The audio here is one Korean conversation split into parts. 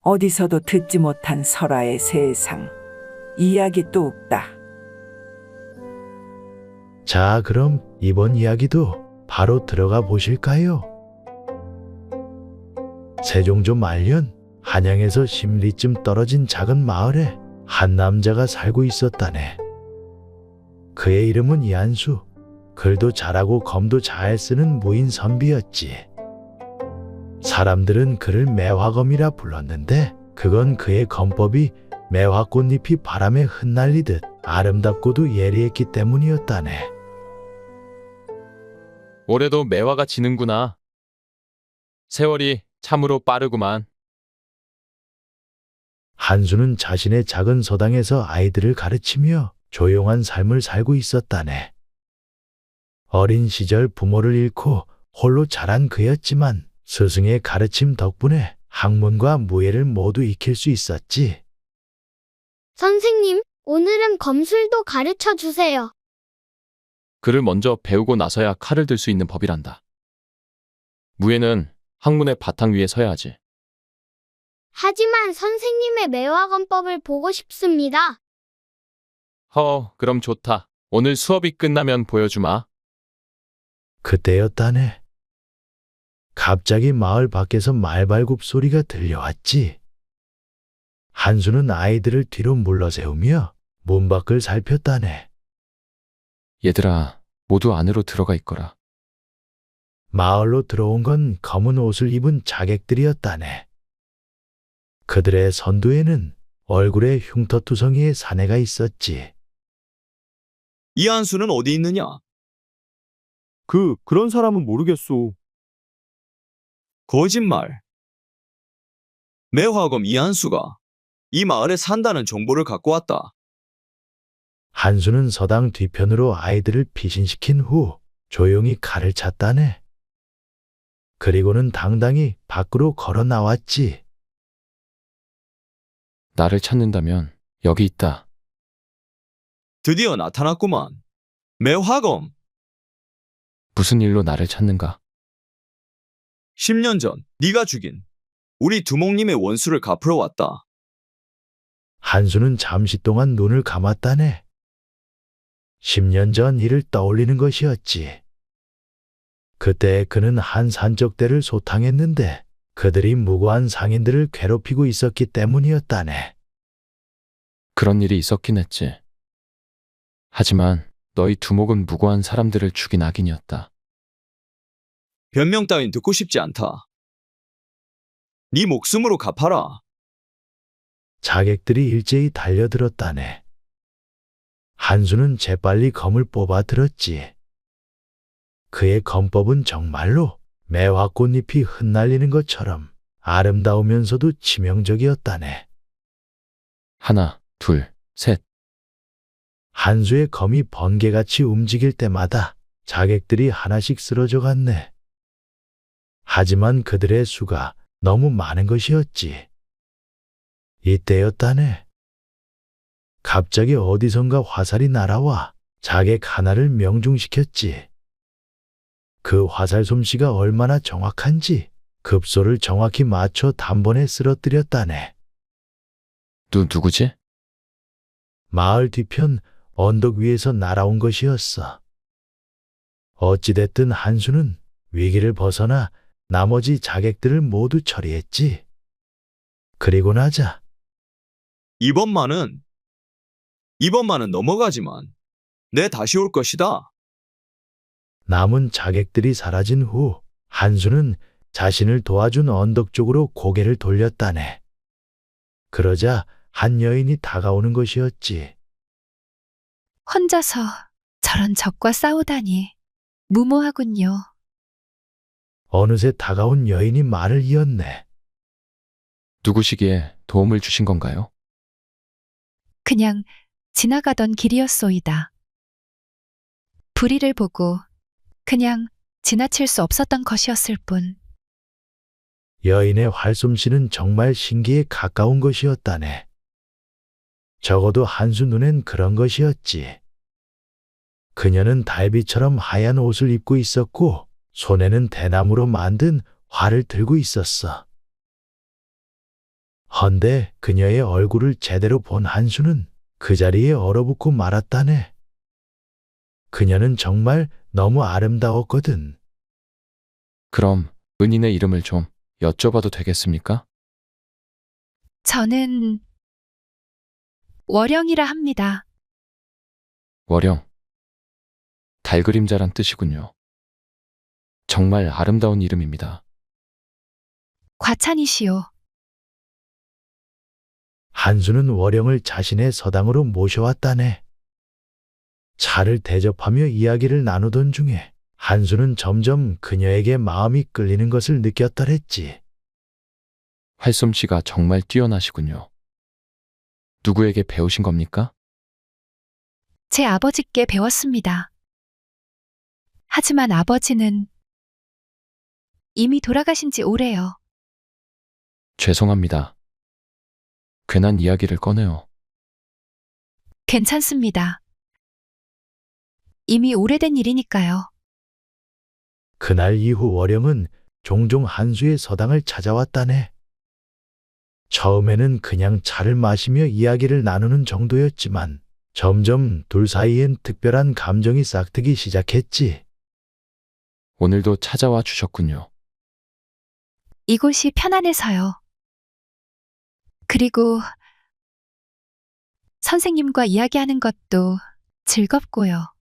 어디서도 듣지 못한 설화의 세상. 이야기 뚝딱. 자, 그럼 이번 이야기도 바로 들어가 보실까요? 세종조 말년 한양에서 십리쯤 떨어진 작은 마을에 한 남자가 살고 있었다네. 그의 이름은 이한수. 글도 잘하고 검도 잘 쓰는 무인 선비였지. 사람들은 그를 매화검이라 불렀는데 그건 그의 검법이 매화꽃잎이 바람에 흩날리듯 아름답고도 예리했기 때문이었다네. 올해도 매화가 지는구나. 세월이 참으로 빠르구만. 한수는 자신의 작은 서당에서 아이들을 가르치며 조용한 삶을 살고 있었다네. 어린 시절 부모를 잃고 홀로 자란 그였지만 스승의 가르침 덕분에 학문과 무예를 모두 익힐 수 있었지. 선생님, 오늘은 검술도 가르쳐 주세요. 글을 먼저 배우고 나서야 칼을 들 수 있는 법이란다. 무예는 학문의 바탕 위에 서야 하지. 하지만 선생님의 매화검법을 보고 싶습니다. 그럼 좋다. 오늘 수업이 끝나면 보여주마. 그때였다네. 갑자기 마을 밖에서 말발굽 소리가 들려왔지. 한수는 아이들을 뒤로 물러세우며 문 밖을 살폈다네. 얘들아, 모두 안으로 들어가 있거라. 마을로 들어온 건 검은 옷을 입은 자객들이었다네. 그들의 선두에는 얼굴에 흉터투성이의 사내가 있었지. 이한수는 어디 있느냐? 그런 사람은 모르겠소. 거짓말. 매화검 이한수가 이 마을에 산다는 정보를 갖고 왔다. 한수는 서당 뒤편으로 아이들을 피신시킨 후 조용히 칼을 찼다네. 그리고는 당당히 밖으로 걸어 나왔지. 나를 찾는다면 여기 있다. 드디어 나타났구만. 매화검. 무슨 일로 나를 찾는가? 10년 전 네가 죽인 우리 두목님의 원수를 갚으러 왔다. 한수는 잠시 동안 눈을 감았다네. 10년 전 일을 떠올리는 것이었지. 그때 그는 한 산적대를 소탕했는데 그들이 무고한 상인들을 괴롭히고 있었기 때문이었다네. 그런 일이 있었긴 했지. 하지만 너희 두목은 무고한 사람들을 죽인 악인이었다. 변명 따윈 듣고 싶지 않다. 네 목숨으로 갚아라. 자객들이 일제히 달려들었다네. 한수는 재빨리 검을 뽑아 들었지. 그의 검법은 정말로 매화꽃잎이 흩날리는 것처럼 아름다우면서도 치명적이었다네. 하나, 둘, 셋. 한수의 검이 번개같이 움직일 때마다 자객들이 하나씩 쓰러져 갔네. 하지만 그들의 수가 너무 많은 것이었지. 이때였다네. 갑자기 어디선가 화살이 날아와 자객 하나를 명중시켰지. 그 화살 솜씨가 얼마나 정확한지 급소를 정확히 맞춰 단번에 쓰러뜨렸다네. 누구지? 마을 뒤편 언덕 위에서 날아온 것이었어. 어찌됐든 한수는 위기를 벗어나 나머지 자객들을 모두 처리했지. 그리고 나자 이번만은 넘어가지만 내 다시 올 것이다. 남은 자객들이 사라진 후 한수는 자신을 도와준 언덕 쪽으로 고개를 돌렸다네. 그러자 한 여인이 다가오는 것이었지. 혼자서 저런 적과 싸우다니 무모하군요. 어느새 다가온 여인이 말을 이었네. 누구시기에 도움을 주신 건가요? 그냥 지나가던 길이었소이다. 불의를 보고 그냥 지나칠 수 없었던 것이었을 뿐. 여인의 활솜씨는 정말 신기에 가까운 것이었다네. 적어도 한수 눈엔 그런 것이었지. 그녀는 달빛처럼 하얀 옷을 입고 있었고 손에는 대나무로 만든 활을 들고 있었어. 헌데 그녀의 얼굴을 제대로 본 한수는 그 자리에 얼어붙고 말았다네. 그녀는 정말 너무 아름다웠거든. 그럼 은인의 이름을 좀 여쭤봐도 되겠습니까? 저는 월영이라 합니다. 월영. 달그림자란 뜻이군요. 정말 아름다운 이름입니다. 과찬이시오. 한수는 월영을 자신의 서당으로 모셔왔다네. 차를 대접하며 이야기를 나누던 중에 한수는 점점 그녀에게 마음이 끌리는 것을 느꼈더랬지. 활솜씨가 정말 뛰어나시군요. 누구에게 배우신 겁니까? 제 아버지께 배웠습니다. 하지만 아버지는 이미 돌아가신 지 오래요. 죄송합니다. 괜한 이야기를 꺼내요. 괜찮습니다. 이미 오래된 일이니까요. 그날 이후 월영은 종종 한수의 서당을 찾아왔다네. 처음에는 그냥 차를 마시며 이야기를 나누는 정도였지만 점점 둘 사이엔 특별한 감정이 싹트기 시작했지. 오늘도 찾아와 주셨군요. 이곳이 편안해서요. 그리고 선생님과 이야기하는 것도 즐겁고요.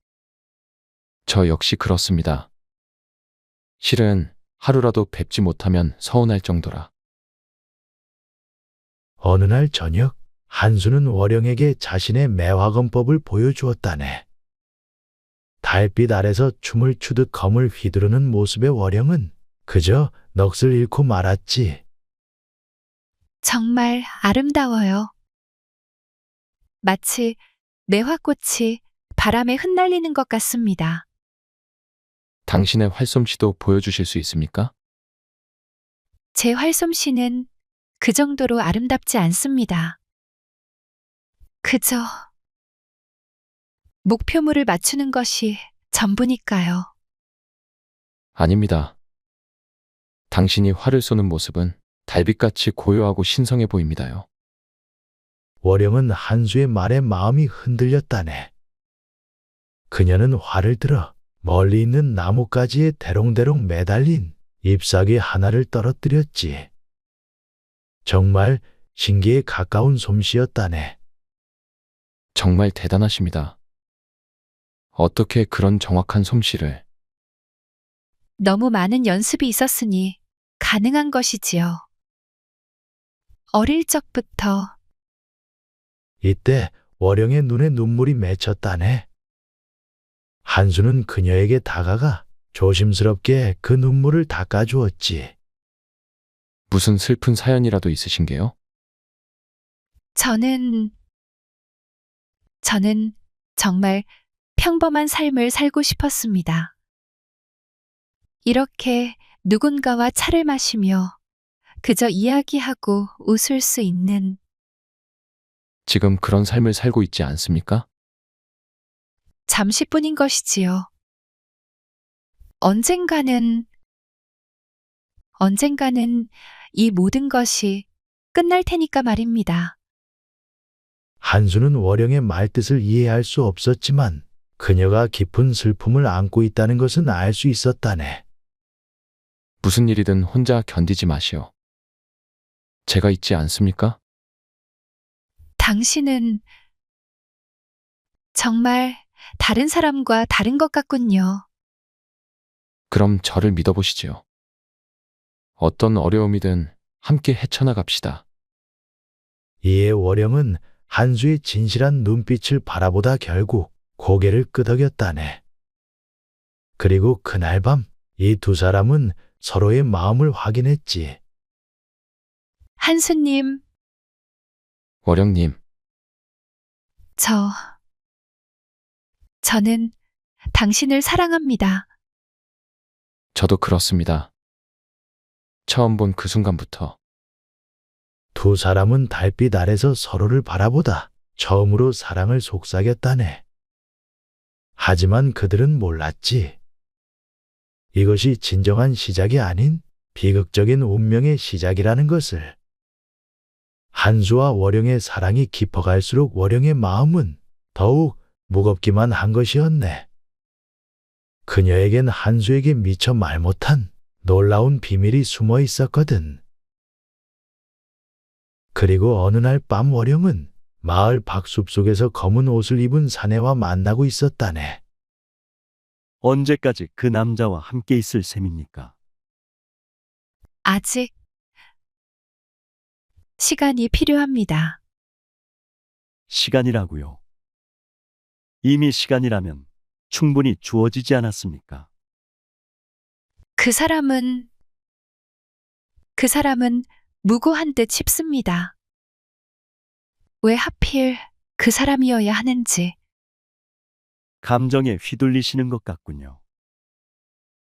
저 역시 그렇습니다. 실은 하루라도 뵙지 못하면 서운할 정도라. 어느 날 저녁 한수는 월영에게 자신의 매화검법을 보여주었다네. 달빛 아래서 춤을 추듯 검을 휘두르는 모습의 월영은 그저 넋을 잃고 말았지. 정말 아름다워요. 마치 매화꽃이 바람에 흩날리는 것 같습니다. 당신의 활솜씨도 보여주실 수 있습니까? 제 활솜씨는 그 정도로 아름답지 않습니다. 그저 목표물을 맞추는 것이 전부니까요. 아닙니다. 당신이 활을 쏘는 모습은 달빛같이 고요하고 신성해 보입니다요. 월영은 한수의 말에 마음이 흔들렸다네. 그녀는 활을 들어 멀리 있는 나뭇가지에 대롱대롱 매달린 잎사귀 하나를 떨어뜨렸지. 정말 신기에 가까운 솜씨였다네. 정말 대단하십니다. 어떻게 그런 정확한 솜씨를... 너무 많은 연습이 있었으니 가능한 것이지요. 어릴 적부터 이때 월영의 눈에 눈물이 맺혔다네. 한수는 그녀에게 다가가 조심스럽게 그 눈물을 닦아주었지. 무슨 슬픈 사연이라도 있으신게요? 저는 정말 평범한 삶을 살고 싶었습니다. 이렇게 누군가와 차를 마시며 그저 이야기하고 웃을 수 있는 지금 그런 삶을 살고 있지 않습니까? 잠시뿐인 것이지요. 언젠가는 이 모든 것이 끝날 테니까 말입니다. 한수는 월영의 말뜻을 이해할 수 없었지만 그녀가 깊은 슬픔을 안고 있다는 것은 알 수 있었다네. 무슨 일이든 혼자 견디지 마시오. 제가 있지 않습니까? 당신은 정말 다른 사람과 다른 것 같군요. 그럼 저를 믿어보시지요. 어떤 어려움이든 함께 헤쳐나갑시다. 이에 월영은 한수의 진실한 눈빛을 바라보다 결국 고개를 끄덕였다네. 그리고 그날 밤 이 두 사람은 서로의 마음을 확인했지. 한수님, 월영님, 저는 당신을 사랑합니다. 저도 그렇습니다. 처음 본 그 순간부터. 두 사람은 달빛 아래서 서로를 바라보다 처음으로 사랑을 속삭였다네. 하지만 그들은 몰랐지. 이것이 진정한 시작이 아닌 비극적인 운명의 시작이라는 것을. 한수와 월영의 사랑이 깊어갈수록 월영의 마음은 더욱 무겁기만 한 것이었네. 그녀에겐 한수에게 미처 말 못한 놀라운 비밀이 숨어 있었거든. 그리고 어느 날 밤 월영은 마을 박숲 속에서 검은 옷을 입은 사내와 만나고 있었다네. 언제까지 그 남자와 함께 있을 셈입니까? 아직 시간이 필요합니다. 시간이라고요. 이미 시간이라면 충분히 주어지지 않았습니까? 그 사람은 무고한 듯 싶습니다. 왜 하필 그 사람이어야 하는지. 감정에 휘둘리시는 것 같군요.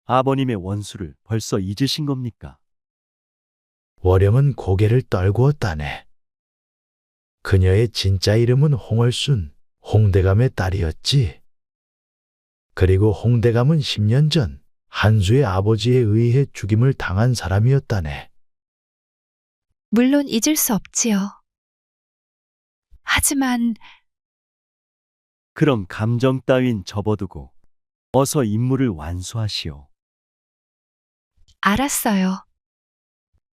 아버님의 원수를 벌써 잊으신 겁니까? 월영은 고개를 떨구었다네. 그녀의 진짜 이름은 홍얼순, 홍대감의 딸이었지. 그리고 홍대감은 10년 전 한수의 아버지에 의해 죽임을 당한 사람이었다네. 물론 잊을 수 없지요. 하지만 그럼 감정 따윈 접어두고 어서 임무를 완수하시오. 알았어요.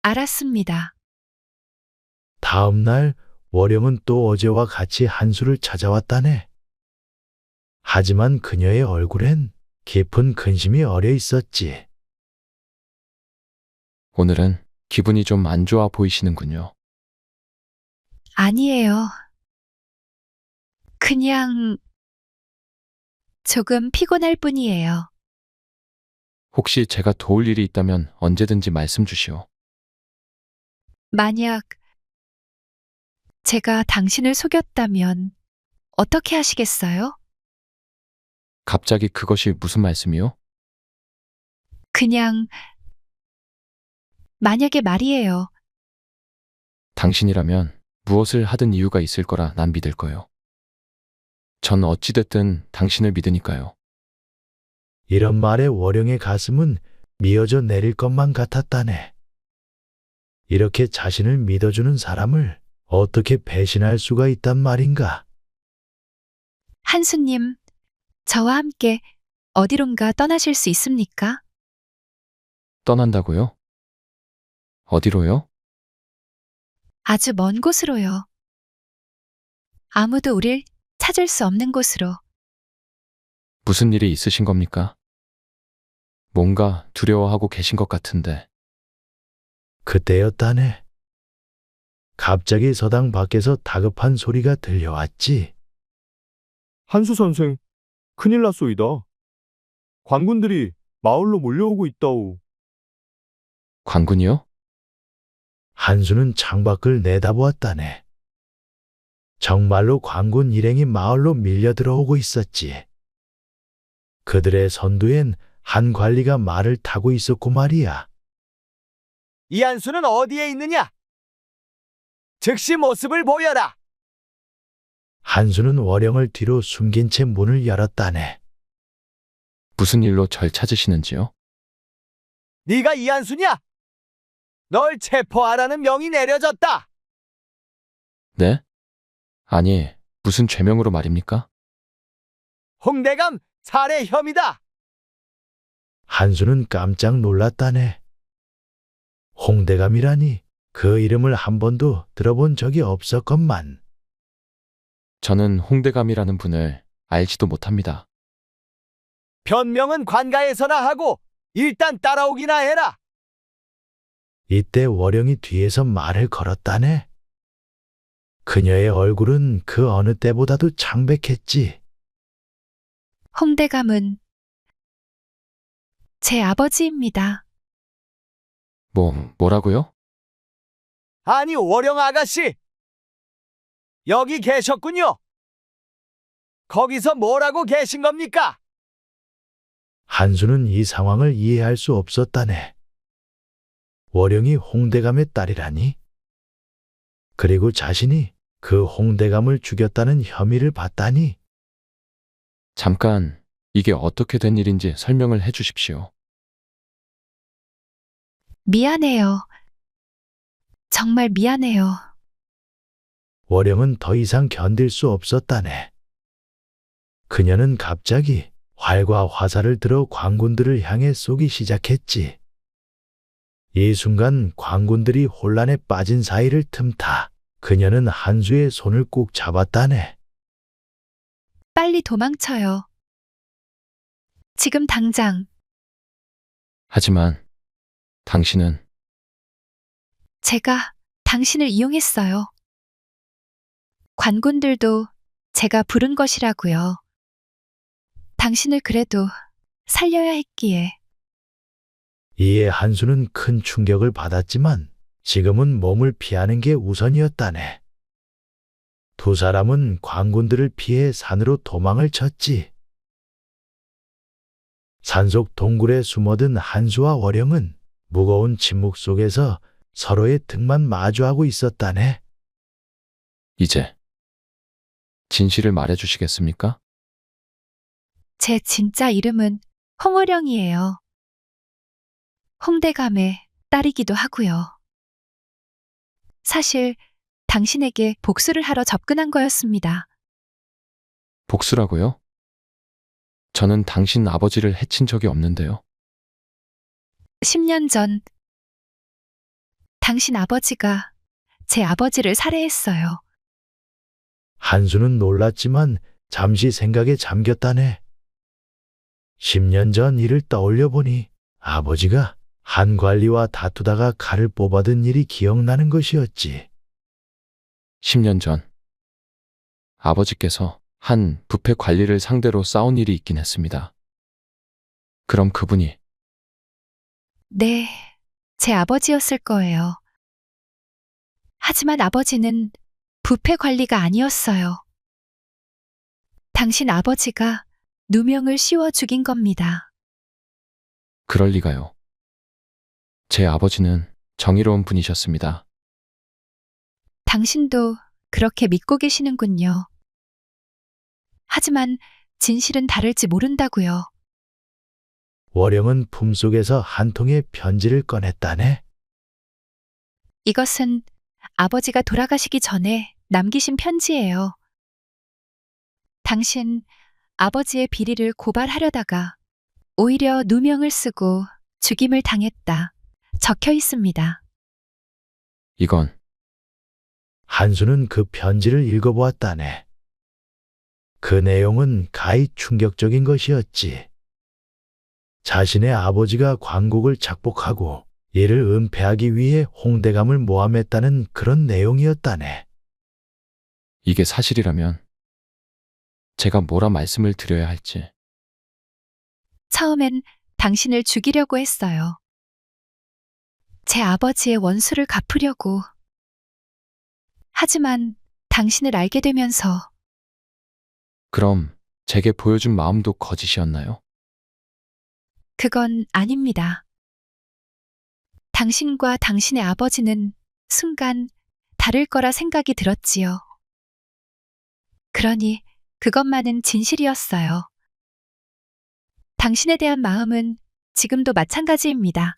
알았습니다. 다음 날 월영은 또 어제와 같이 한수를 찾아왔다네. 하지만 그녀의 얼굴엔 깊은 근심이 어려 있었지. 오늘은 기분이 좀 안 좋아 보이시는군요. 아니에요. 그냥 조금 피곤할 뿐이에요. 혹시 제가 도울 일이 있다면 언제든지 말씀 주시오. 만약 제가 당신을 속였다면 어떻게 하시겠어요? 갑자기 그것이 무슨 말씀이요? 그냥 만약에 말이에요. 당신이라면 무엇을 하든 이유가 있을 거라 난 믿을 거요. 전 어찌됐든 당신을 믿으니까요. 이런 말에 월영의 가슴은 미어져 내릴 것만 같았다네. 이렇게 자신을 믿어주는 사람을 어떻게 배신할 수가 있단 말인가? 한수님, 저와 함께 어디론가 떠나실 수 있습니까? 떠난다고요? 어디로요? 아주 먼 곳으로요. 아무도 우릴 찾을 수 없는 곳으로. 무슨 일이 있으신 겁니까? 뭔가 두려워하고 계신 것 같은데. 그때였다네. 갑자기 서당 밖에서 다급한 소리가 들려왔지. 한수 선생, 큰일 났소이다. 관군들이 마을로 몰려오고 있다오. 관군이요? 한수는 창밖을 내다보았다네. 정말로 관군 일행이 마을로 밀려 들어오고 있었지. 그들의 선두엔 한 관리가 말을 타고 있었고 말이야. 이한수는 어디에 있느냐? 즉시 모습을 보여라. 한수는 월영을 뒤로 숨긴 채 문을 열었다네. 무슨 일로 절 찾으시는지요? 네가 이한수냐? 널 체포하라는 명이 내려졌다. 네? 아니, 무슨 죄명으로 말입니까? 홍대감 살해 혐의다. 한수는 깜짝 놀랐다네. 홍대감이라니 그 이름을 한 번도 들어본 적이 없었건만. 저는 홍대감이라는 분을 알지도 못합니다. 변명은 관가에서나 하고 일단 따라오기나 해라. 이때 월영이 뒤에서 말을 걸었다네. 그녀의 얼굴은 그 어느 때보다도 창백했지. 홍대감은 제 아버지입니다. 뭐라고요? 아니 월영 아가씨. 여기 계셨군요. 거기서 뭐라고 계신 겁니까? 한수는 이 상황을 이해할 수 없었다네. 월영이 홍대감의 딸이라니? 그리고 자신이 그 홍대감을 죽였다는 혐의를 받다니? 잠깐, 이게 어떻게 된 일인지 설명을 해 주십시오. 미안해요. 정말 미안해요. 월영은 더 이상 견딜 수 없었다네. 그녀는 갑자기 활과 화살을 들어 광군들을 향해 쏘기 시작했지. 이 순간 광군들이 혼란에 빠진 사이를 틈타 그녀는 한수의 손을 꼭 잡았다네. 빨리 도망쳐요. 지금 당장. 하지만 당신은 제가 당신을 이용했어요. 관군들도 제가 부른 것이라고요. 당신을 그래도 살려야 했기에. 이에 한수는 큰 충격을 받았지만 지금은 몸을 피하는 게 우선이었다네. 두 사람은 광군들을 피해 산으로 도망을 쳤지. 산속 동굴에 숨어든 한수와 월영은 무거운 침묵 속에서 서로의 등만 마주하고 있었다네. 이제 진실을 말해주시겠습니까? 제 진짜 이름은 홍어령이에요. 홍대감의 딸이기도 하고요. 사실 당신에게 복수를 하러 접근한 거였습니다. 복수라고요? 저는 당신 아버지를 해친 적이 없는데요. 10년 전 당신 아버지가 제 아버지를 살해했어요. 한수는 놀랐지만 잠시 생각에 잠겼다네. 10년 전 일을 떠올려 보니 아버지가 한 관리와 다투다가 칼을 뽑아든 일이 기억나는 것이었지. 10년 전 아버지께서 한 부패 관리를 상대로 싸운 일이 있긴 했습니다. 그럼 그분이 네, 제 아버지였을 거예요. 하지만 아버지는 부패 관리가 아니었어요. 당신 아버지가 누명을 씌워 죽인 겁니다. 그럴 리가요. 제 아버지는 정의로운 분이셨습니다. 당신도 그렇게 믿고 계시는군요. 하지만 진실은 다를지 모른다고요. 월영은 품속에서 한 통의 편지를 꺼냈다네. 이것은 아버지가 돌아가시기 전에 남기신 편지예요. 당신 아버지의 비리를 고발하려다가 오히려 누명을 쓰고 죽임을 당했다. 적혀 있습니다. 이건 한수는 그 편지를 읽어보았다네. 그 내용은 가히 충격적인 것이었지. 자신의 아버지가 광국을 착복하고 이를 은폐하기 위해 홍대감을 모함했다는 그런 내용이었다네. 이게 사실이라면 제가 뭐라 말씀을 드려야 할지. 처음엔 당신을 죽이려고 했어요. 제 아버지의 원수를 갚으려고. 하지만 당신을 알게 되면서 그럼 제게 보여준 마음도 거짓이었나요? 그건 아닙니다. 당신과 당신의 아버지는 순간 다를 거라 생각이 들었지요. 그러니 그것만은 진실이었어요. 당신에 대한 마음은 지금도 마찬가지입니다.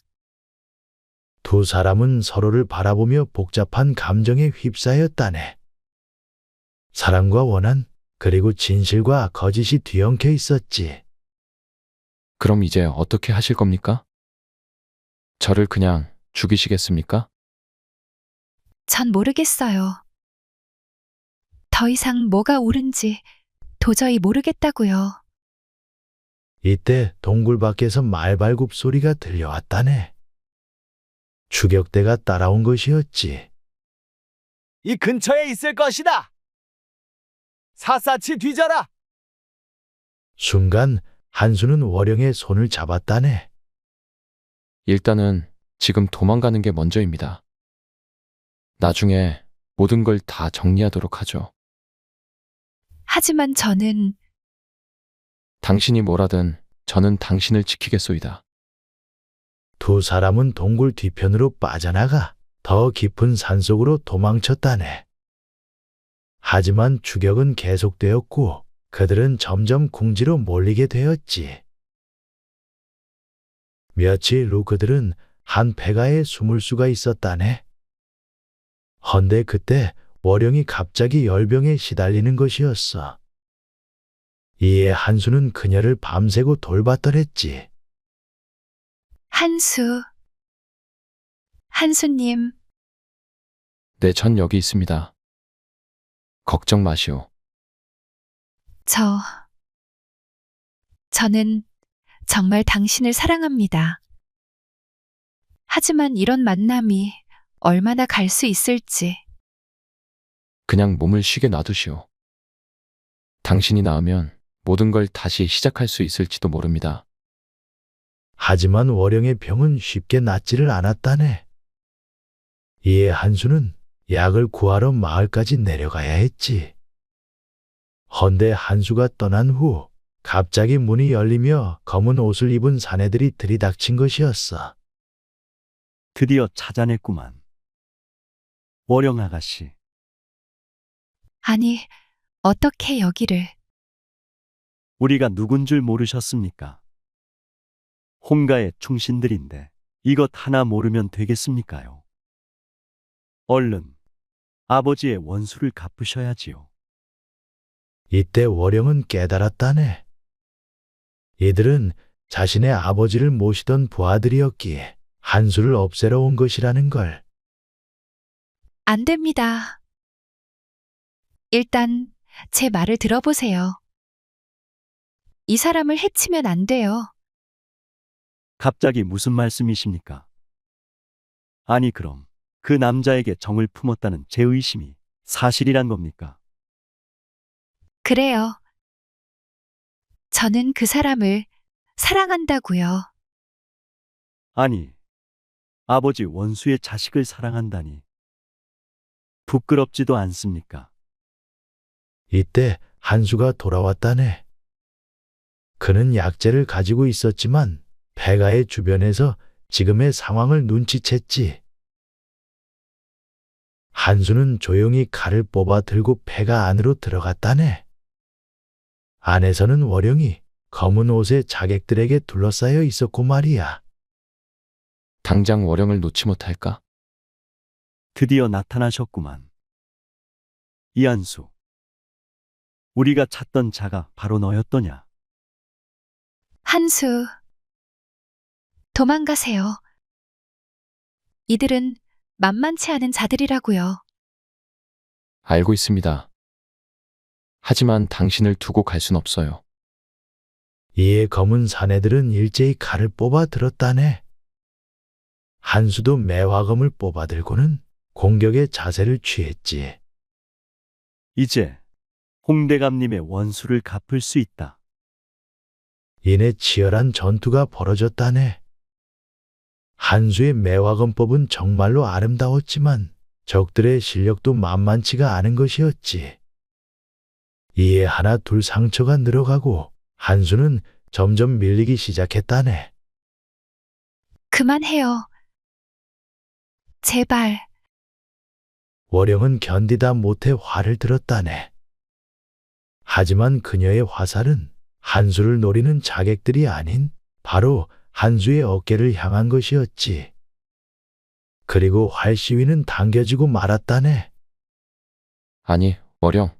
두 사람은 서로를 바라보며 복잡한 감정에 휩싸였다네. 사랑과 원한, 그리고 진실과 거짓이 뒤엉켜 있었지. 그럼 이제 어떻게 하실 겁니까? 저를 그냥 죽이시겠습니까? 전 모르겠어요. 더 이상 뭐가 옳은지 도저히 모르겠다고요. 이때 동굴 밖에서 말발굽 소리가 들려왔다네. 추격대가 따라온 것이었지. 이 근처에 있을 것이다. 샅샅이 뒤져라. 순간 한수는 월영의 손을 잡았다네. 일단은 지금 도망가는 게 먼저입니다. 나중에 모든 걸 다 정리하도록 하죠. 하지만 저는 당신이 뭐라든 저는 당신을 지키겠소이다. 두 사람은 동굴 뒤편으로 빠져나가 더 깊은 산속으로 도망쳤다네. 하지만 추격은 계속되었고 그들은 점점 궁지로 몰리게 되었지. 며칠 후 그들은 한 폐가에 숨을 수가 있었다네. 헌데 그때 월영이 갑자기 열병에 시달리는 것이었어. 이에 한수는 그녀를 밤새고 돌봤더랬지. 한수님, 네, 전 여기 있습니다. 걱정 마시오. 저는 정말 당신을 사랑합니다. 하지만 이런 만남이 얼마나 갈 수 있을지. 그냥 몸을 쉬게 놔두시오. 당신이 나으면 모든 걸 다시 시작할 수 있을지도 모릅니다. 하지만 월영의 병은 쉽게 낫지를 않았다네. 이에 한수는 약을 구하러 마을까지 내려가야 했지. 헌데 한수가 떠난 후 갑자기 문이 열리며 검은 옷을 입은 사내들이 들이닥친 것이었어. 드디어 찾아냈구만. 월영 아가씨, 아니, 어떻게 여기를? 우리가 누군 줄 모르셨습니까? 홍가의 충신들인데 이것 하나 모르면 되겠습니까요? 얼른 아버지의 원수를 갚으셔야지요. 이때 월영은 깨달았다네. 이들은 자신의 아버지를 모시던 부하들이었기에 한수를 없애러 온 것이라는 걸. 안 됩니다. 일단 제 말을 들어보세요. 이 사람을 해치면 안 돼요. 갑자기 무슨 말씀이십니까? 아니 그럼 그 남자에게 정을 품었다는 제 의심이 사실이란 겁니까? 그래요. 저는 그 사람을 사랑한다고요. 아니, 아버지 원수의 자식을 사랑한다니. 부끄럽지도 않습니까? 이때 한수가 돌아왔다네. 그는 약재를 가지고 있었지만 폐가의 주변에서 지금의 상황을 눈치챘지. 한수는 조용히 칼을 뽑아 들고 폐가 안으로 들어갔다네. 안에서는 월영이 검은 옷의 자객들에게 둘러싸여 있었고 말이야. 당장 월영을 놓지 못할까? 드디어 나타나셨구만. 이한수, 우리가 찾던 자가 바로 너였더냐? 한수, 도망가세요. 이들은 만만치 않은 자들이라고요. 알고 있습니다. 하지만 당신을 두고 갈 순 없어요. 이에 검은 사내들은 일제히 칼을 뽑아 들었다네. 한수도 매화검을 뽑아 들고는 공격의 자세를 취했지. 이제 홍대감님의 원수를 갚을 수 있다. 이내 치열한 전투가 벌어졌다네. 한수의 매화검법은 정말로 아름다웠지만 적들의 실력도 만만치가 않은 것이었지. 이에 하나 둘 상처가 늘어가고 한수는 점점 밀리기 시작했다네. 그만해요. 제발. 월영은 견디다 못해 화를 들었다네. 하지만 그녀의 화살은 한수를 노리는 자객들이 아닌 바로 한수의 어깨를 향한 것이었지. 그리고 활 시위는 당겨지고 말았다네. 아니, 월영.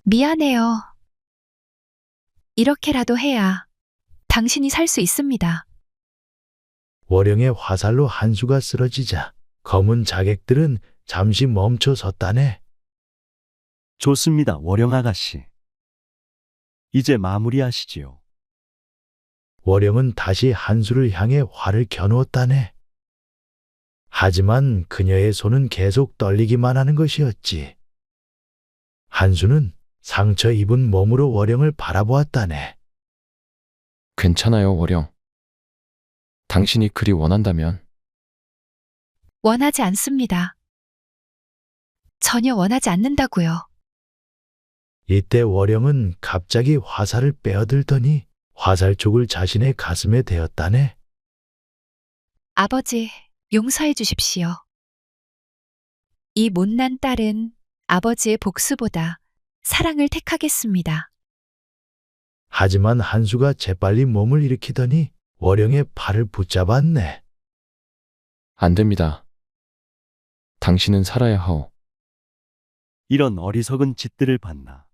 미안해요. 이렇게라도 해야 당신이 살 수 있습니다. 월영의 화살로 한수가 쓰러지자 검은 자객들은 잠시 멈춰 섰다네. 좋습니다, 월영 아가씨. 이제 마무리하시지요. 월영은 다시 한수를 향해 활을 겨누었다네. 하지만 그녀의 손은 계속 떨리기만 하는 것이었지. 한수는 상처 입은 몸으로 월영을 바라보았다네. 괜찮아요, 월영. 당신이 그리 원한다면. 원하지 않습니다. 전혀 원하지 않는다고요. 이때 월영은 갑자기 화살을 빼어들더니 화살촉을 자신의 가슴에 대었다네. 아버지, 용서해 주십시오. 이 못난 딸은 아버지의 복수보다 사랑을 택하겠습니다. 하지만 한수가 재빨리 몸을 일으키더니 월영의 팔을 붙잡았네. 안 됩니다. 당신은 살아야 하오. 이런 어리석은 짓들을 봤나?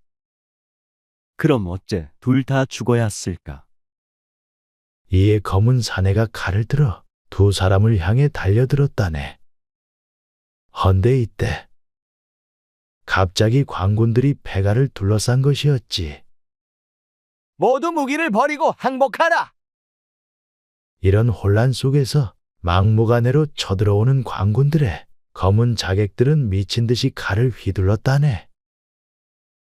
그럼 어째 둘 다 죽어야 쓸까? 이에 검은 사내가 칼을 들어 두 사람을 향해 달려들었다네. 헌데 이때 갑자기 관군들이 폐가를 둘러싼 것이었지. 모두 무기를 버리고 항복하라. 이런 혼란 속에서 막무가내로 쳐들어오는 관군들의 검은 자객들은 미친 듯이 칼을 휘둘렀다네.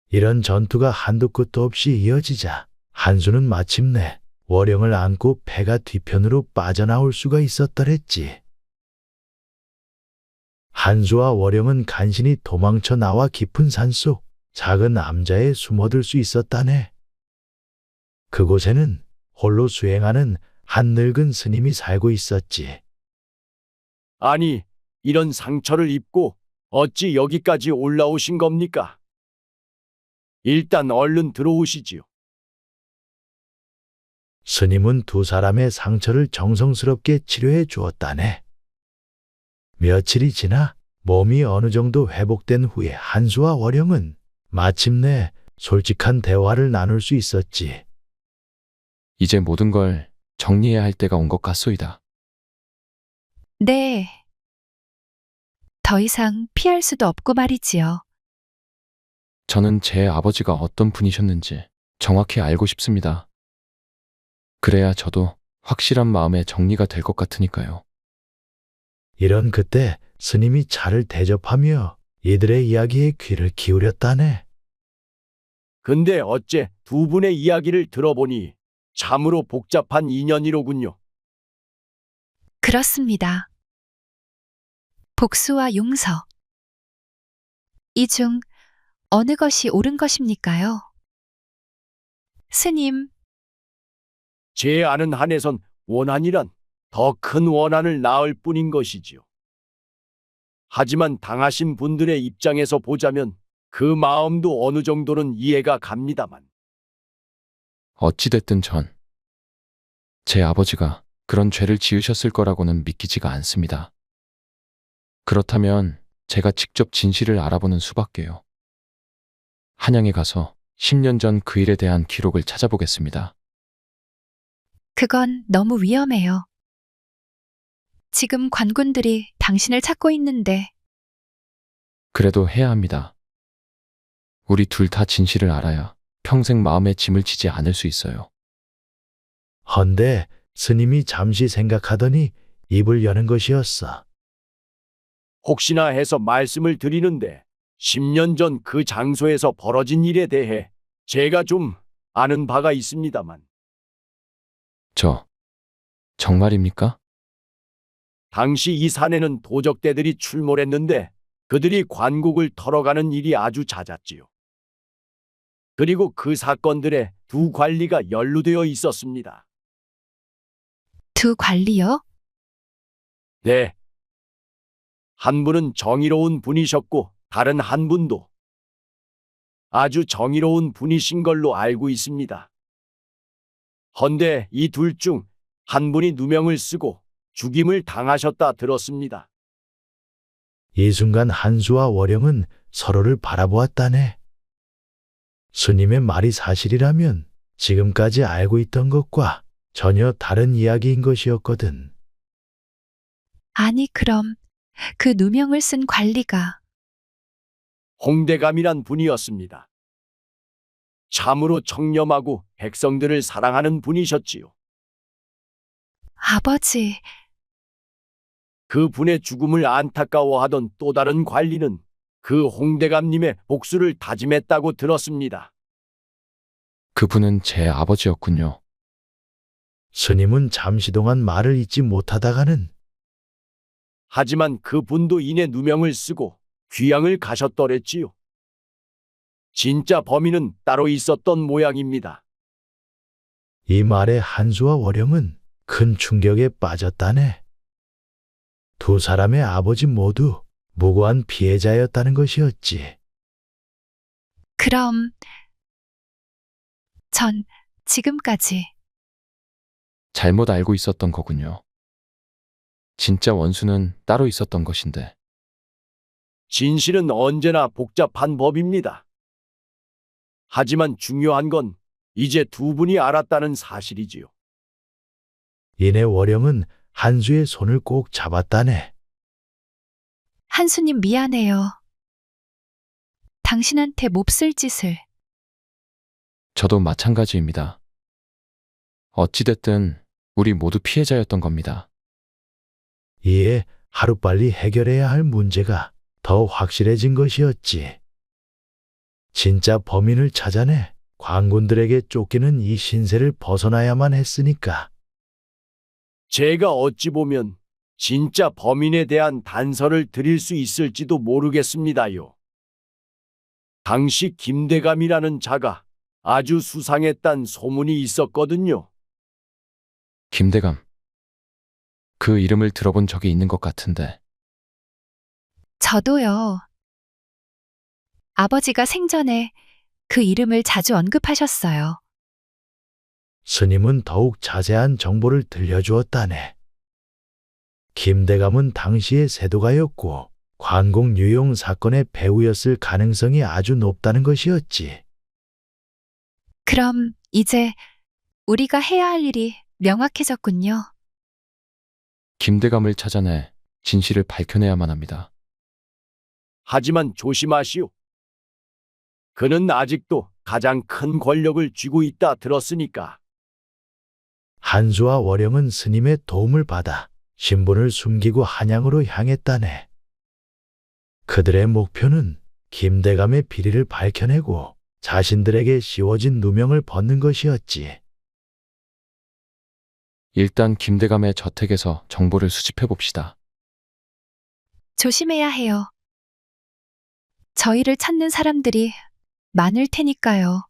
이런 전투가 한두 끝도 없이 이어지자 한수는 마침내 월영을 안고 폐가 뒤편으로 빠져나올 수가 있었더랬지. 한수와 월영은 간신히 도망쳐 나와 깊은 산속 작은 암자에 숨어들 수 있었다네. 그곳에는 홀로 수행하는 한 늙은 스님이 살고 있었지. 아니, 이런 상처를 입고 어찌 여기까지 올라오신 겁니까? 일단 얼른 들어오시지요. 스님은 두 사람의 상처를 정성스럽게 치료해 주었다네. 며칠이 지나 몸이 어느 정도 회복된 후에 한수와 월영은 마침내 솔직한 대화를 나눌 수 있었지. 이제 모든 걸 정리해야 할 때가 온 것 같소이다. 네. 더 이상 피할 수도 없고 말이지요. 저는 제 아버지가 어떤 분이셨는지 정확히 알고 싶습니다. 그래야 저도 확실한 마음의 정리가 될 것 같으니까요. 이런 그때 스님이 차를 대접하며 이들의 이야기에 귀를 기울였다네. 근데 어째 두 분의 이야기를 들어보니 참으로 복잡한 인연이로군요. 그렇습니다. 복수와 용서. 이 중 어느 것이 옳은 것입니까요? 스님, 제 아는 한에선 원한이란 더 큰 원한을 낳을 뿐인 것이지요. 하지만 당하신 분들의 입장에서 보자면 그 마음도 어느 정도는 이해가 갑니다만. 어찌됐든 제 아버지가 그런 죄를 지으셨을 거라고는 믿기지가 않습니다. 그렇다면 제가 직접 진실을 알아보는 수밖에요. 한양에 가서 10년 전 그 일에 대한 기록을 찾아보겠습니다. 그건 너무 위험해요. 지금 관군들이 당신을 찾고 있는데 그래도 해야 합니다. 우리 둘 다 진실을 알아야 평생 마음에 짐을 지지 않을 수 있어요. 헌데 스님이 잠시 생각하더니 입을 여는 것이었어. 혹시나 해서 말씀을 드리는데 10년 전 그 장소에서 벌어진 일에 대해 제가 좀 아는 바가 있습니다만. 정말입니까? 당시 이 산에는 도적대들이 출몰했는데 그들이 관국을 털어가는 일이 아주 잦았지요. 그리고 그 사건들에 두 관리가 연루되어 있었습니다. 두 관리요? 네. 한 분은 정의로운 분이셨고 다른 한 분도 아주 정의로운 분이신 걸로 알고 있습니다. 헌데 이 둘 중 한 분이 누명을 쓰고 죽임을 당하셨다 들었습니다. 이 순간 한수와 월영은 서로를 바라보았다네. 스님의 말이 사실이라면 지금까지 알고 있던 것과 전혀 다른 이야기인 것이었거든. 아니, 그럼 그 누명을 쓴 관리가 홍대감이란 분이었습니다. 참으로 청렴하고 백성들을 사랑하는 분이셨지요. 아버지, 그 분의 죽음을 안타까워하던 또 다른 관리는 그 홍대감님의 복수를 다짐했다고 들었습니다. 그분은 제 아버지였군요. 스님은 잠시 동안 말을 잇지 못하다가는 하지만 그 분도 이내 누명을 쓰고 귀양을 가셨더랬지요. 진짜 범인은 따로 있었던 모양입니다. 이 말에 한수와 월영은 큰 충격에 빠졌다네. 두 사람의 아버지 모두 무고한 피해자였다는 것이었지. 그럼 전 지금까지 잘못 알고 있었던 거군요. 진짜 원수는 따로 있었던 것인데. 진실은 언제나 복잡한 법입니다. 하지만 중요한 건 이제 두 분이 알았다는 사실이지요. 이내 월영은 한수의 손을 꼭 잡았다네. 한수님 미안해요. 당신한테 몹쓸 짓을. 저도 마찬가지입니다. 어찌됐든 우리 모두 피해자였던 겁니다. 이에 하루빨리 해결해야 할 문제가 더 확실해진 것이었지. 진짜 범인을 찾아내 관군들에게 쫓기는 이 신세를 벗어나야만 했으니까. 제가 어찌 보면 진짜 범인에 대한 단서를 드릴 수 있을지도 모르겠습니다요. 당시 김대감이라는 자가 아주 수상했단 소문이 있었거든요. 김대감. 그 이름을 들어본 적이 있는 것 같은데. 저도요. 아버지가 생전에 그 이름을 자주 언급하셨어요. 스님은 더욱 자세한 정보를 들려주었다네. 김대감은 당시의 세도가였고 관공 유용 사건의 배우였을 가능성이 아주 높다는 것이었지. 그럼 이제 우리가 해야 할 일이 명확해졌군요. 김대감을 찾아내 진실을 밝혀내야만 합니다. 하지만 조심하시오. 그는 아직도 가장 큰 권력을 쥐고 있다 들었으니까. 한수와 월영은 스님의 도움을 받아 신분을 숨기고 한양으로 향했다네. 그들의 목표는 김대감의 비리를 밝혀내고 자신들에게 씌워진 누명을 벗는 것이었지. 일단 김대감의 저택에서 정보를 수집해 봅시다. 조심해야 해요. 저희를 찾는 사람들이 많을 테니까요.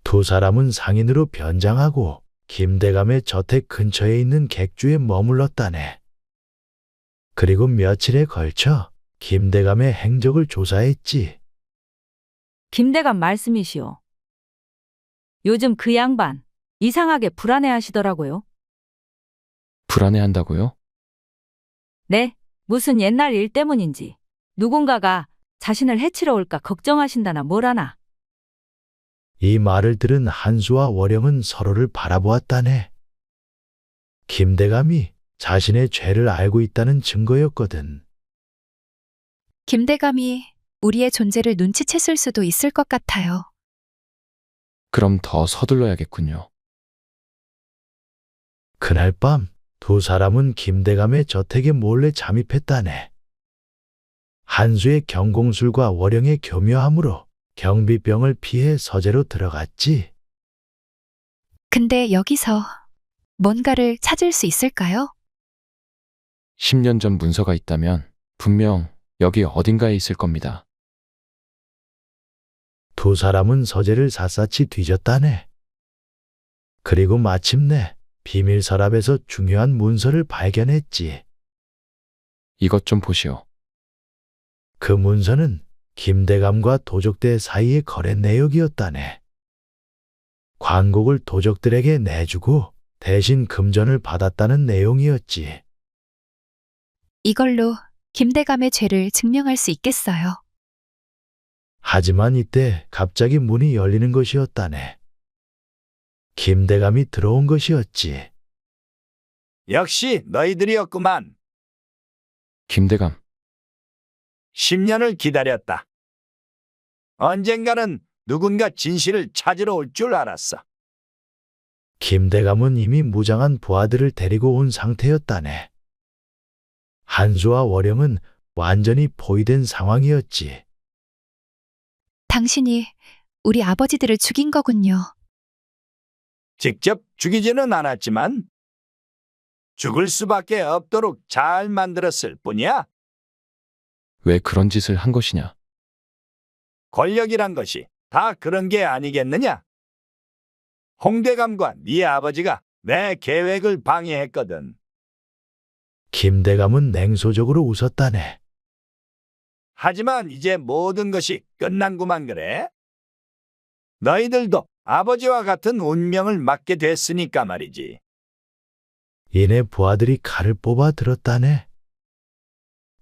두 사람은 상인으로 변장하고 김대감의 저택 근처에 있는 객주에 머물렀다네. 그리고 며칠에 걸쳐 김대감의 행적을 조사했지. 김대감 말씀이시오. 요즘 그 양반 이상하게 불안해하시더라고요. 불안해한다고요? 네, 무슨 옛날 일 때문인지 누군가가 자신을 해치러 올까 걱정하신다나 뭐라나. 이 말을 들은 한수와 월영은 서로를 바라보았다네. 김대감이 자신의 죄를 알고 있다는 증거였거든. 김대감이 우리의 존재를 눈치챘을 수도 있을 것 같아요. 그럼 더 서둘러야겠군요. 그날 밤 두 사람은 김대감의 저택에 몰래 잠입했다네. 한수의 경공술과 월영의 교묘함으로 경비병을 피해 서재로 들어갔지. 근데 여기서 뭔가를 찾을 수 있을까요? 10년 전 문서가 있다면 분명 여기 어딘가에 있을 겁니다. 두 사람은 서재를 샅샅이 뒤졌다네. 그리고 마침내 비밀 서랍에서 중요한 문서를 발견했지. 이것 좀 보시오. 그 문서는 김대감과 도적대 사이의 거래 내역이었다네. 관곡을 도적들에게 내주고 대신 금전을 받았다는 내용이었지. 이걸로 김대감의 죄를 증명할 수 있겠어요. 하지만 이때 갑자기 문이 열리는 것이었다네. 김대감이 들어온 것이었지. 역시 너희들이었구만. 김대감. 10년을 기다렸다. 언젠가는 누군가 진실을 찾으러 올 줄 알았어. 김대감은 이미 무장한 부하들을 데리고 온 상태였다네. 한수와 월영은 완전히 포위된 상황이었지. 당신이 우리 아버지들을 죽인 거군요. 직접 죽이지는 않았지만 죽을 수밖에 없도록 잘 만들었을 뿐이야. 왜 그런 짓을 한 것이냐? 권력이란 것이 다 그런 게 아니겠느냐? 홍대감과 네 아버지가 내 계획을 방해했거든. 김대감은 냉소적으로 웃었다네. 하지만 이제 모든 것이 끝난구만 그래. 너희들도 아버지와 같은 운명을 맞게 됐으니까 말이지. 이내 부하들이 칼을 뽑아 들었다네.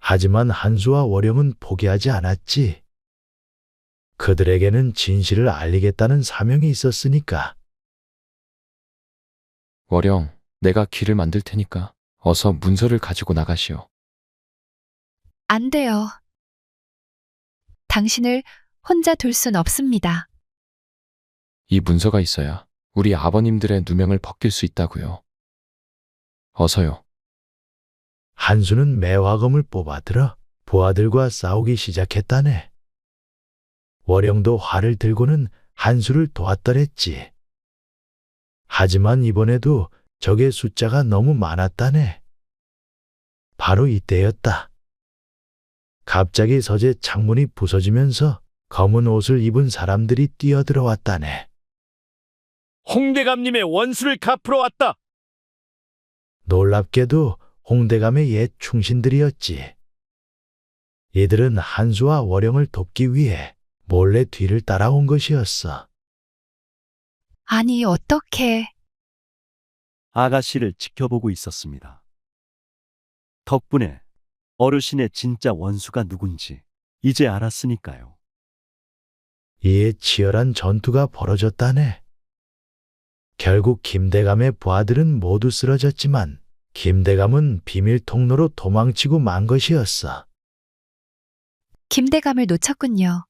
하지만 한수와 월영은 포기하지 않았지. 그들에게는 진실을 알리겠다는 사명이 있었으니까. 월영, 내가 길을 만들 테니까 어서 문서를 가지고 나가시오. 안 돼요. 당신을 혼자 둘 순 없습니다. 이 문서가 있어야 우리 아버님들의 누명을 벗길 수 있다고요. 어서요. 한수는 매화검을 뽑아들어 부하들과 싸우기 시작했다네. 월영도 활을 들고는 한수를 도왔더랬지. 하지만 이번에도 적의 숫자가 너무 많았다네. 바로 이때였다. 갑자기 서재 창문이 부서지면서 검은 옷을 입은 사람들이 뛰어들어왔다네. 홍대감님의 원수를 갚으러 왔다. 놀랍게도 홍대감의 옛 충신들이었지. 이들은 한수와 월영을 돕기 위해 몰래 뒤를 따라온 것이었어. 아니, 어떻게. 아가씨를 지켜보고 있었습니다. 덕분에 어르신의 진짜 원수가 누군지 이제 알았으니까요. 이에 치열한 전투가 벌어졌다네. 결국 김대감의 부하들은 모두 쓰러졌지만 김대감은 비밀 통로로 도망치고 만 것이었어. 김대감을 놓쳤군요.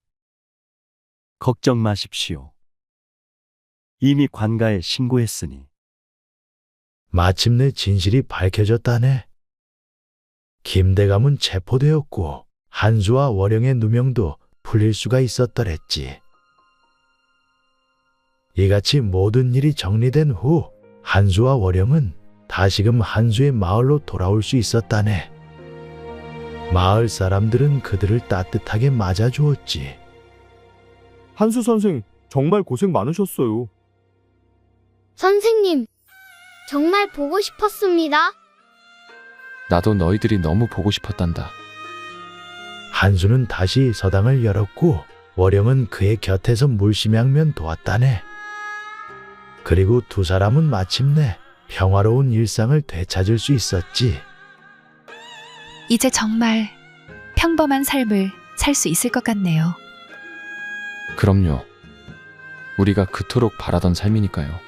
걱정 마십시오. 이미 관가에 신고했으니. 마침내 진실이 밝혀졌다네. 김대감은 체포되었고 한수와 월영의 누명도 풀릴 수가 있었더랬지. 이같이 모든 일이 정리된 후 한수와 월영은 다시금 한수의 마을로 돌아올 수 있었다네. 마을 사람들은 그들을 따뜻하게 맞아주었지. 한수 선생, 정말 고생 많으셨어요. 선생님, 정말 보고 싶었습니다. 나도 너희들이 너무 보고 싶었단다. 한수는 다시 서당을 열었고 월영은 그의 곁에서 물심양면 도왔다네. 그리고 두 사람은 마침내 평화로운 일상을 되찾을 수 있었지. 이제 정말 평범한 삶을 살 수 있을 것 같네요. 그럼요. 우리가 그토록 바라던 삶이니까요.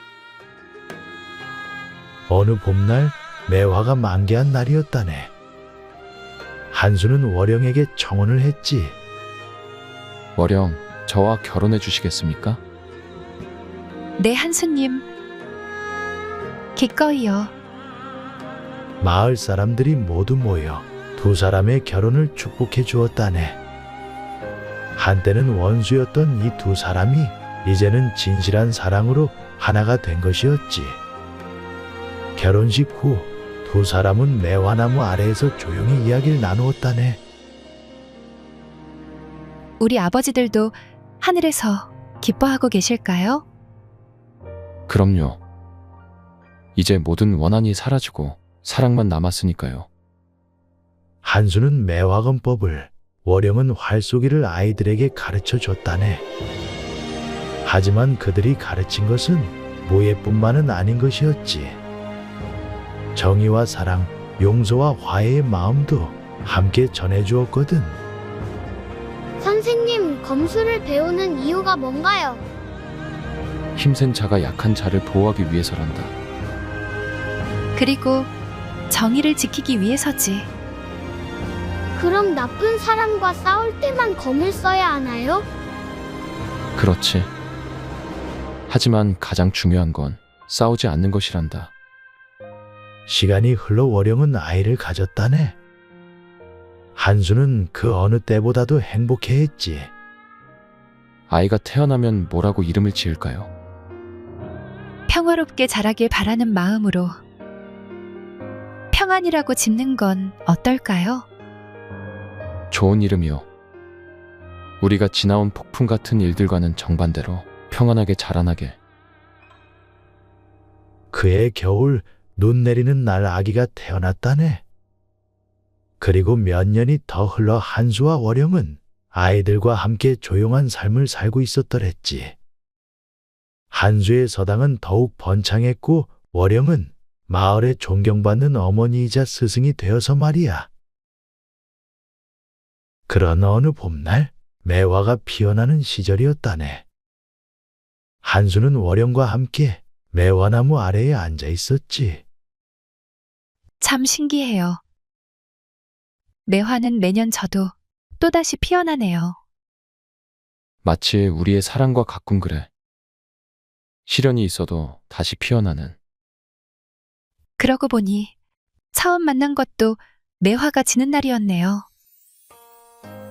어느 봄날 매화가 만개한 날이었다네. 한수는 월영에게 청혼을 했지. 월영, 저와 결혼해 주시겠습니까? 네, 한수님. 기꺼이요. 마을 사람들이 모두 모여 두 사람의 결혼을 축복해 주었다네. 한때는 원수였던 이 두 사람이 이제는 진실한 사랑으로 하나가 된 것이었지. 결혼식 후 두 사람은 매화나무 아래에서 조용히 이야기를 나누었다네. 우리 아버지들도 하늘에서 기뻐하고 계실까요? 그럼요. 이제 모든 원한이 사라지고 사랑만 남았으니까요. 한수는 매화검법을, 월영은 활쏘기를 아이들에게 가르쳐 줬다네. 하지만 그들이 가르친 것은 무예뿐만은 아닌 것이었지. 정의와 사랑, 용서와 화해의 마음도 함께 전해주었거든. 선생님, 검술을 배우는 이유가 뭔가요? 힘센 자가 약한 자를 보호하기 위해서란다. 그리고 정의를 지키기 위해서지. 그럼 나쁜 사람과 싸울 때만 검을 써야 하나요? 그렇지. 하지만 가장 중요한 건 싸우지 않는 것이란다. 시간이 흘러 월영은 아이를 가졌다네. 한수는 그 어느 때보다도 행복해했지. 아이가 태어나면 뭐라고 이름을 지을까요? 평화롭게 자라길 바라는 마음으로 평안이라고 짓는 건 어떨까요? 좋은 이름이요. 우리가 지나온 폭풍 같은 일들과는 정반대로 평안하게 자라나게. 그해 겨울 눈 내리는 날 아기가 태어났다네. 그리고 몇 년이 더 흘러 한수와 월영은 아이들과 함께 조용한 삶을 살고 있었더랬지. 한수의 서당은 더욱 번창했고 월영은 마을에 존경받는 어머니이자 스승이 되어서 말이야. 그런 어느 봄날 매화가 피어나는 시절이었다네. 한수는 월영과 함께 매화나무 아래에 앉아 있었지. 참 신기해요. 매화는 매년 져도 또다시 피어나네요. 마치 우리의 사랑과 가끔 그래. 시련이 있어도 다시 피어나는. 그러고 보니 처음 만난 것도 매화가 지는 날이었네요.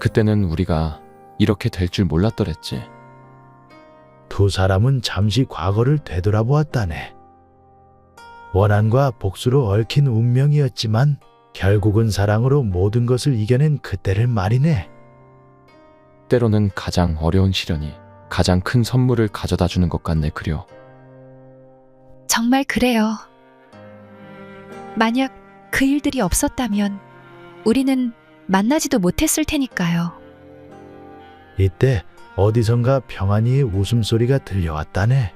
그때는 우리가 이렇게 될 줄 몰랐더랬지. 두 사람은 잠시 과거를 되돌아보았다네. 원한과 복수로 얽힌 운명이었지만 결국은 사랑으로 모든 것을 이겨낸 그때를 말이네. 때로는 가장 어려운 시련이 가장 큰 선물을 가져다 주는 것 같네, 그려. 정말 그래요. 만약 그 일들이 없었다면 우리는 만나지도 못했을 테니까요. 이때 어디선가 평안이의 웃음소리가 들려왔다네.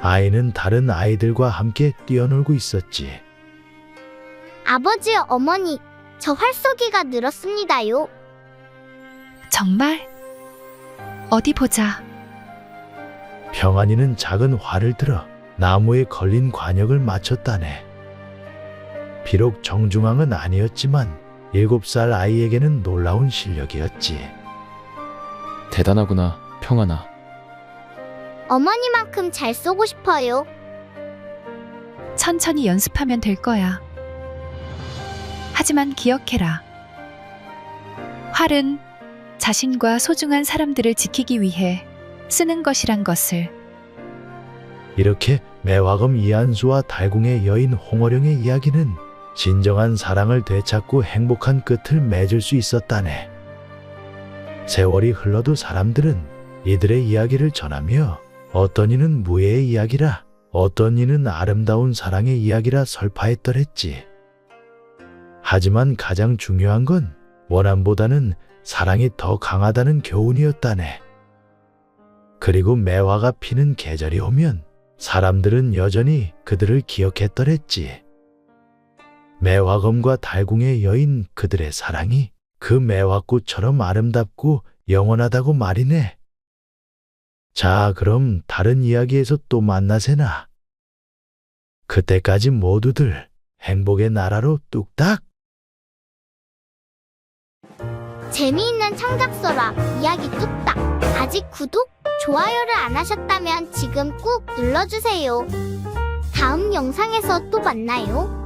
아이는 다른 아이들과 함께 뛰어놀고 있었지. 아버지, 어머니, 저 활쏘기가 늘었습니다요. 정말? 어디 보자. 평안이는 작은 활을 들어 나무에 걸린 관역을 맞췄다네. 비록 정중앙은 아니었지만 7살 아이에게는 놀라운 실력이었지. 대단하구나, 평안아. 어머니만큼 잘 쏘고 싶어요. 천천히 연습하면 될 거야. 하지만 기억해라. 활은 자신과 소중한 사람들을 지키기 위해 쓰는 것이란 것을. 이렇게 매화검 이한수와 달궁의 여인 홍어령의 이야기는 진정한 사랑을 되찾고 행복한 끝을 맺을 수 있었다네. 세월이 흘러도 사람들은 이들의 이야기를 전하며 어떤 이는 무예의 이야기라, 어떤 이는 아름다운 사랑의 이야기라 설파했더랬지. 하지만 가장 중요한 건 원한보다는 사랑이 더 강하다는 교훈이었다네. 그리고 매화가 피는 계절이 오면 사람들은 여전히 그들을 기억했더랬지. 매화검과 달궁의 여인, 그들의 사랑이 그 매화꽃처럼 아름답고 영원하다고 말이네. 자, 그럼 다른 이야기에서 또 만나세나. 그때까지 모두들 행복의 나라로 뚝딱. 재미있는 창작서라 이야기 뚝딱. 아직 구독, 좋아요를 안 하셨다면 지금 꾹 눌러주세요. 다음 영상에서 또 만나요.